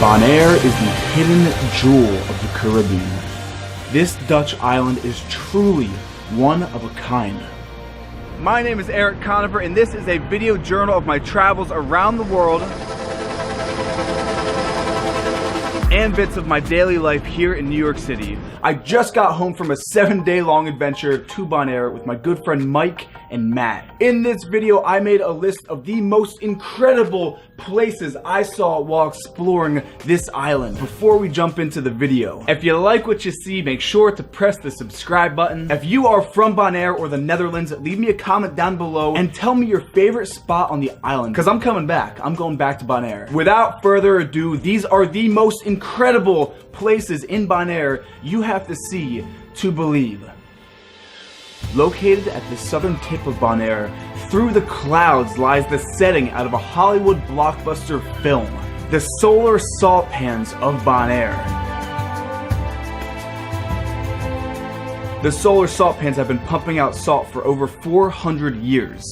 Bonaire is the hidden jewel of the Caribbean. This Dutch island is truly one of a kind. My name is Eric Conover, and this is a video journal of my travels around the world and bits of my daily life here in New York City. I just got home from a 7-day long adventure to Bonaire with my good friend Mike and Matt. In this video, I made a list of the most incredible places I saw while exploring this island. Before we jump into the video, if you like what you see, make sure to press the subscribe button. If you are from Bonaire or the Netherlands, leave me a comment down below and tell me your favorite spot on the island, because I'm coming back. I'm going back to Bonaire. Without further ado, these are the most incredible places in Bonaire you have to see to believe. Located at the southern tip of Bonaire, through the clouds lies the setting out of a Hollywood blockbuster film, the solar salt pans of Bonaire. The solar salt pans have been pumping out salt for over 400 years.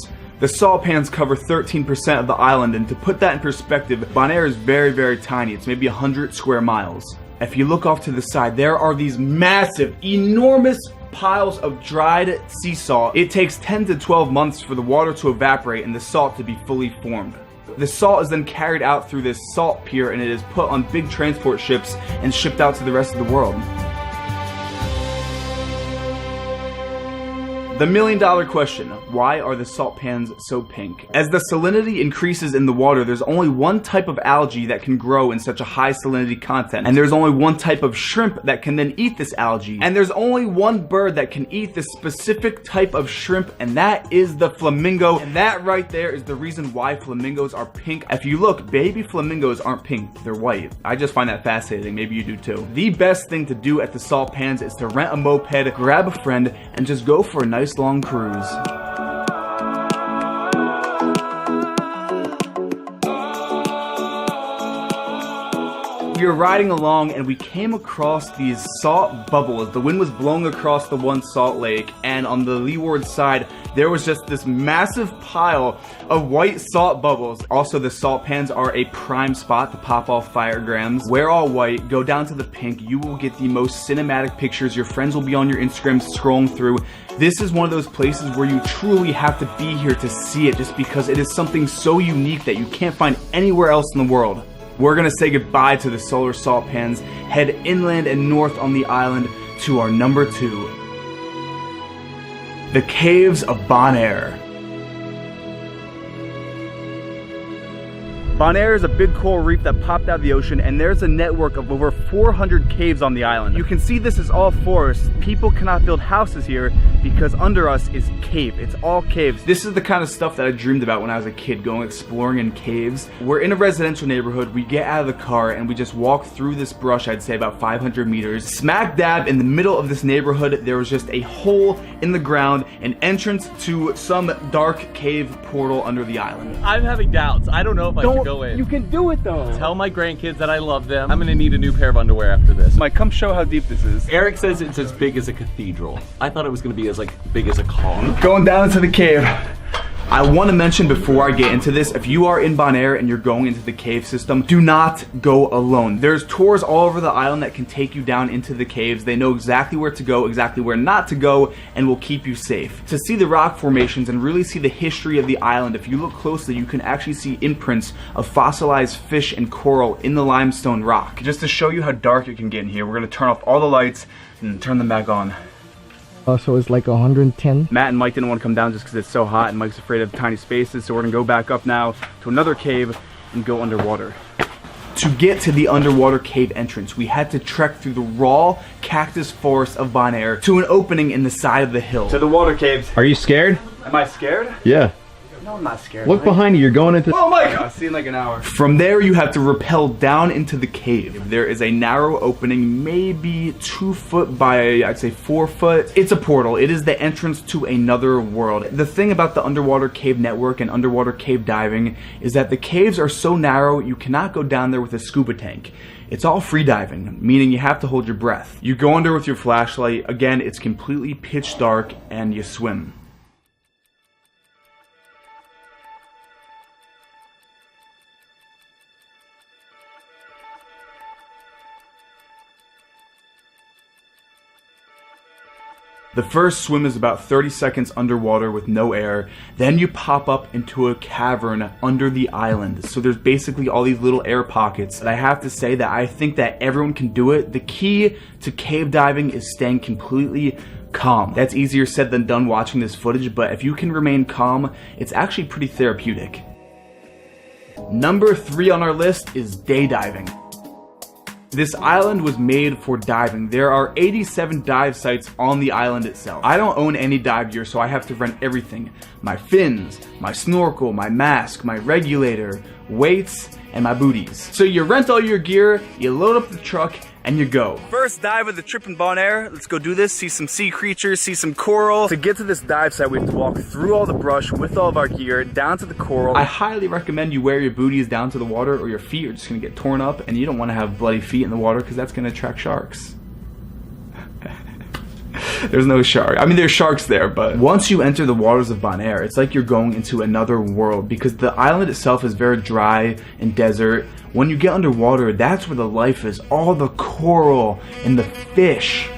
The salt pans cover 13% of the island, and to put that in perspective, Bonaire is very, very tiny. It's maybe 100 square miles. If you look off to the side, there are these massive, enormous piles of dried sea salt. It takes 10 to 12 months for the water to evaporate and the salt to be fully formed. The salt is then carried out through this salt pier, and it is put on big transport ships and shipped out to the rest of the world. The million-dollar question: why are the salt pans so pink? As the salinity increases in the water, there's only one type of algae that can grow in such a high salinity content, and there's only one type of shrimp that can then eat this algae, and there's only one bird that can eat this specific type of shrimp, and that is the flamingo. And that right there is the reason why flamingos are pink. If you look, baby flamingos aren't pink, they're white. I just find that fascinating. Maybe you do too. The best thing to do at the salt pans is to rent a moped, grab a friend, and just go for a nice long cruise. We were riding along and we came across these salt bubbles. The wind was blowing across the one salt lake, and on the leeward side there was just this massive pile of white salt bubbles. Also, the salt pans are a prime spot to pop off firegrams. Wear all white, go down to the pink. You will get the most cinematic pictures. Your friends will be on your Instagram scrolling through. This is one of those places where you truly have to be here to see it, just because it is something so unique that you can't find anywhere else in the world. We're gonna say goodbye to the solar salt pans, head inland and north on the island to our number 2. The Caves of Bonaire. Bonaire is a big coral reef that popped out of the ocean, and there's a network of over 400 caves on the island. You can see this is all forest. People cannot build houses here because under us is cave. It's all caves. This is the kind of stuff that I dreamed about when I was a kid, going exploring in caves. We're in a residential neighborhood. We get out of the car and we just walk through this brush, I'd say about 500 meters. Smack dab in the middle of this neighborhood, there was just a hole in the ground, an entrance to some dark cave portal under the island. I'm having doubts. I don't know if I should go in. You can do it though. Tell my grandkids that I love them. I'm gonna need a new pair of underwear after this. Mike, come show how deep this is. Eric says it's as big as a cathedral. I thought it was gonna be as big as a car. Going down into the cave. I want to mention before I get into this, if you are in Bonaire and you're going into the cave system, do not go alone. There's tours all over the island that can take you down into the caves. They know exactly where to go, exactly where not to go, and will keep you safe. To see the rock formations and really see the history of the island, if you look closely, you can actually see imprints of fossilized fish and coral in the limestone rock. Just to show you how dark it can get in here, we're going to turn off all the lights and turn them back on. So it's like 110. Matt and Mike didn't want to come down just because it's so hot, and Mike's afraid of tiny spaces, so we're gonna go back up now to another cave and go underwater. To get to the underwater cave entrance, we had to trek through the raw cactus forest of Bonaire to an opening in the side of the hill. To the water caves. Are you scared? Am I scared? Yeah. No, I'm not scared. Look behind you, you're going into... Oh my god! I'll see you in like an hour. From there, you have to rappel down into the cave. There is a narrow opening, maybe 2 foot by, I'd say 4 foot. It's a portal. It is the entrance to another world. The thing about the underwater cave network and underwater cave diving is that the caves are so narrow, you cannot go down there with a scuba tank. It's all free diving, meaning you have to hold your breath. You go under with your flashlight. Again, it's completely pitch dark, and you swim. The first swim is about 30 seconds underwater with no air. Then you pop up into a cavern under the island. So there's basically all these little air pockets. And I have to say that I think that everyone can do it. The key to cave diving is staying completely calm. That's easier said than done watching this footage, but if you can remain calm, it's actually pretty therapeutic. Number 3 on our list is day diving. This island was made for diving. There are 87 dive sites on the island itself. I don't own any dive gear, so I have to rent everything. My fins, my snorkel, my mask, my regulator, weights, and my booties. So you rent all your gear, you load up the truck, and you go. First dive of the trip in Bonaire. Let's go do this, see some sea creatures, see some coral. To get to this dive site, we have to walk through all the brush with all of our gear, down to the coral. I highly recommend you wear your booties down to the water or your feet are just gonna get torn up, and you don't wanna have bloody feet in the water because that's gonna attract sharks. There's no shark. I mean, there's sharks there, but once you enter the waters of Bonaire, it's like you're going into another world because the island itself is very dry and desert. When you get underwater, that's where the life is. All the coral and the fish.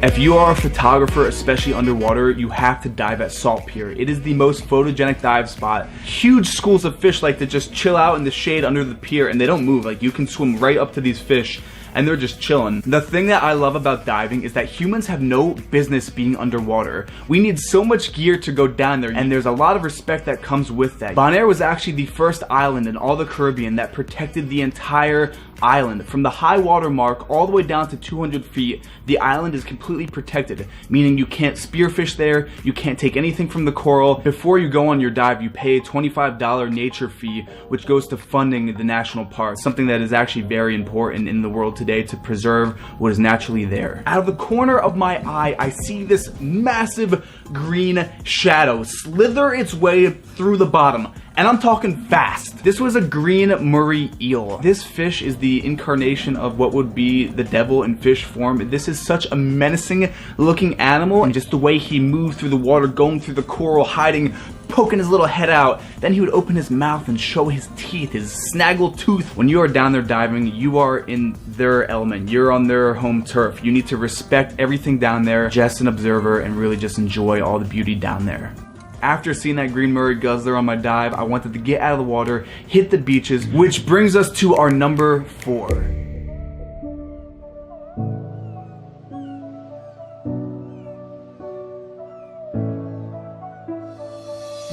If you are a photographer, especially underwater, you have to dive at Salt Pier. It is the most photogenic dive spot. Huge schools of fish like to just chill out in the shade under the pier and they don't move. Like you can swim right up to these fish and they're just chilling. The thing that I love about diving is that humans have no business being underwater. We need so much gear to go down there, and there's a lot of respect that comes with that. Bonaire was actually the first island in all the Caribbean that protected the entire island. From the high water mark all the way down to 200 feet, the island is completely protected, meaning you can't spearfish there, you can't take anything from the coral. Before you go on your dive, you pay a $25 nature fee, which goes to funding the national park, something that is actually very important in the world today to preserve what is naturally there. Out of the corner of my eye, I see this massive green shadow slither its way through the bottom. And I'm talking fast. This was a green Murray eel. This fish is the incarnation of what would be the devil in fish form. This is such a menacing looking animal, and just the way he moved through the water, going through the coral, hiding, poking his little head out. Then he would open his mouth and show his teeth, his snaggle tooth. When you are down there diving, you are in their element. You're on their home turf. You need to respect everything down there, just an observer, and really just enjoy all the beauty down there. After seeing that green Murray guzzler on my dive, I wanted to get out of the water, hit the beaches, which brings us to our number 4.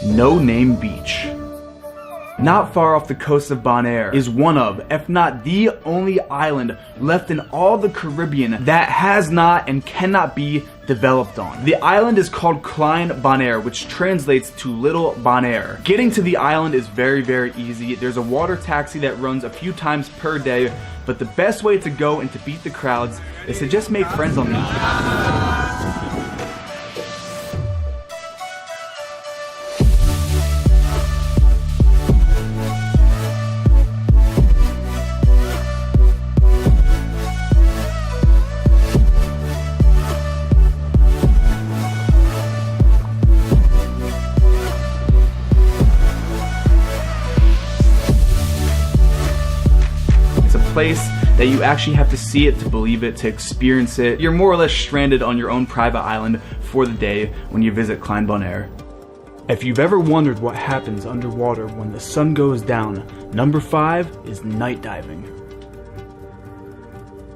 No Name Beach. Not far off the coast of Bonaire is one of, if not the only island left in all the Caribbean that has not and cannot be developed on. The island is called Klein Bonaire, which translates to Little Bonaire. Getting to the island is very, very easy. There's a water taxi that runs a few times per day, but the best way to go and to beat the crowds is to just make friends on the island. Place that you actually have to see it to believe it, to experience it. You're more or less stranded on your own private island for the day when you visit Klein Bonaire. If you've ever wondered what happens underwater when the sun goes down, number 5 is night diving.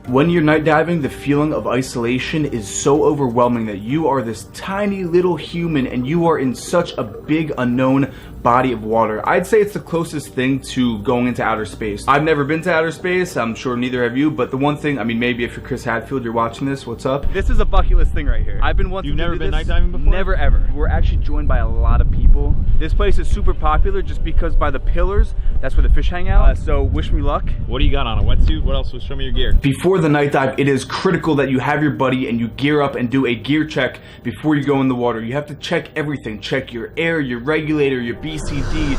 When you're night diving, the feeling of isolation is so overwhelming that you are this tiny little human and you are in such a big unknown body of water. I'd say it's the closest thing to going into outer space. I've never been to outer space, I'm sure neither have you, but the one thing, I mean, maybe if you're Chris Hadfield, you're watching this, what's up? This is a bucket list thing right here. I've been wanting to do this. You've never been night diving before? Never ever. We're actually joined by a lot of people. This place is super popular just because by the pillars, that's where the fish hang out. So wish me luck. What do you got on? A wetsuit? What else? Show me your gear. Before the night dive, it is critical that you have your buddy and you gear up and do a gear check before you go in the water. You have to check everything. Check your air, your regulator, your BCD.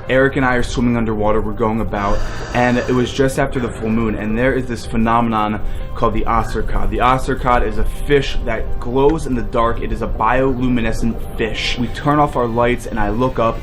Eric and I are swimming underwater, we're going about, and it was just after the full moon, and there is this phenomenon called the ostracod. The ostracod is a fish that glows in the dark. It is a bioluminescent fish. We turn off our lights and I look up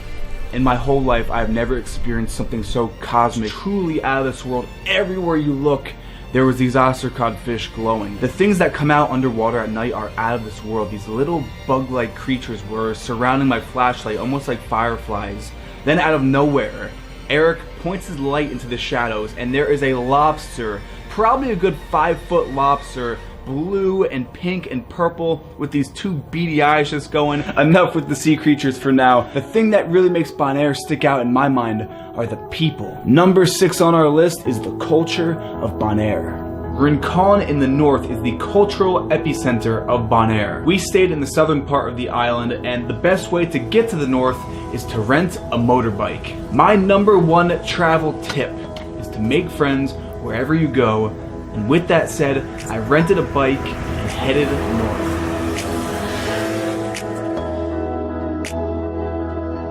In my whole life, I've never experienced something so cosmic, truly out of this world. Everywhere you look, there was these ostrich fish glowing. The things that come out underwater at night are out of this world. These little bug-like creatures were surrounding my flashlight, almost like fireflies. Then out of nowhere, Eric points his light into the shadows, and there is a lobster, probably a good 5-foot lobster, blue and pink and purple, with these two beady eyes just going. Enough with the sea creatures for now. The thing that really makes Bonaire stick out in my mind are the people. Number 6 on our list is the culture of Bonaire. Rincon in the north is the cultural epicenter of Bonaire. We stayed in the southern part of the island, and the best way to get to the north is to rent a motorbike. My number 1 travel tip is to make friends wherever you go, and with that said, I rented a bike and headed north.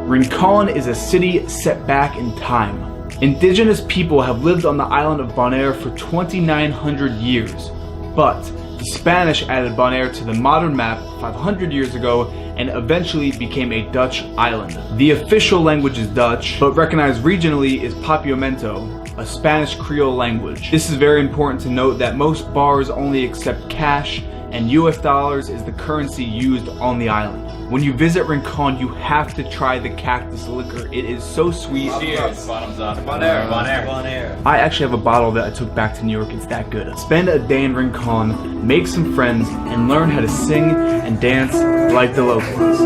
Rincon is a city set back in time. Indigenous people have lived on the island of Bonaire for 2,900 years, but the Spanish added Bonaire to the modern map 500 years ago and eventually became a Dutch island. The official language is Dutch, but recognized regionally is Papiamento, a Spanish Creole language. This is very important to note that most bars only accept cash, and US dollars is the currency used on the island. When you visit Rincon, you have to try the cactus liquor. It is so sweet. Cheers. Bottoms up. Bonaire. Bonaire. I actually have a bottle that I took back to New York. It's that good. Spend a day in Rincon, make some friends, and learn how to sing and dance like the locals.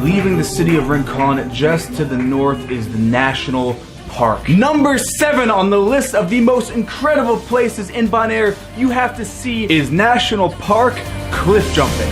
Leaving the city of Rincon, just to the north is the National Park. Number 7 on the list of the most incredible places in Bonaire you have to see is National Park cliff jumping.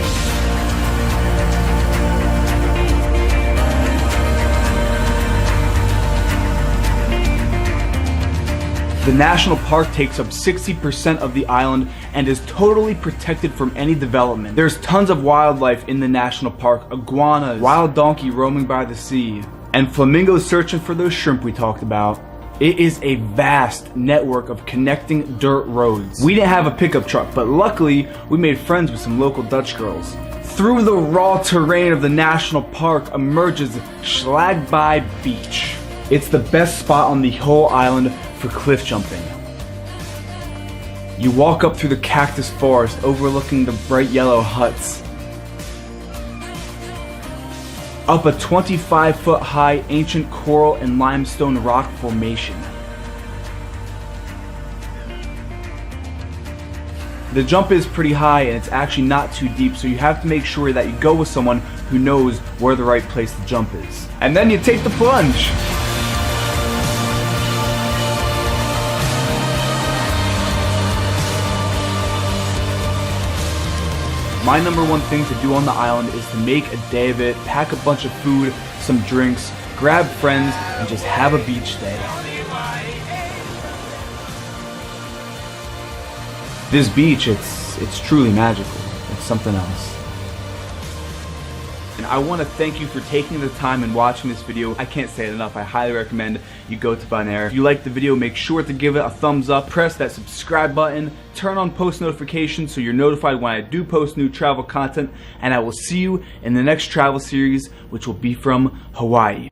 The national park takes up 60% of the island and is totally protected from any development. There's tons of wildlife in the national park, iguanas, wild donkey roaming by the sea, and flamingos searching for those shrimp we talked about. It is a vast network of connecting dirt roads. We didn't have a pickup truck, but luckily we made friends with some local Dutch girls. Through the raw terrain of the national park emerges Schlagby Beach. It's the best spot on the whole island for cliff jumping. You walk up through the cactus forest overlooking the bright yellow huts, up a 25-foot high ancient coral and limestone rock formation. The jump is pretty high and it's actually not too deep, so you have to make sure that you go with someone who knows where the right place to jump is. And then you take the plunge. My number 1 thing to do on the island is to make a day of it, pack a bunch of food, some drinks, grab friends, and just have a beach day. This beach, it's truly magical. It's something else. And I want to thank you for taking the time and watching this video. I can't say it enough. I highly recommend you go to Bonaire. If you liked the video, make sure to give it a thumbs up. Press that subscribe button. Turn on post notifications so you're notified when I do post new travel content. And I will see you in the next travel series, which will be from Hawaii.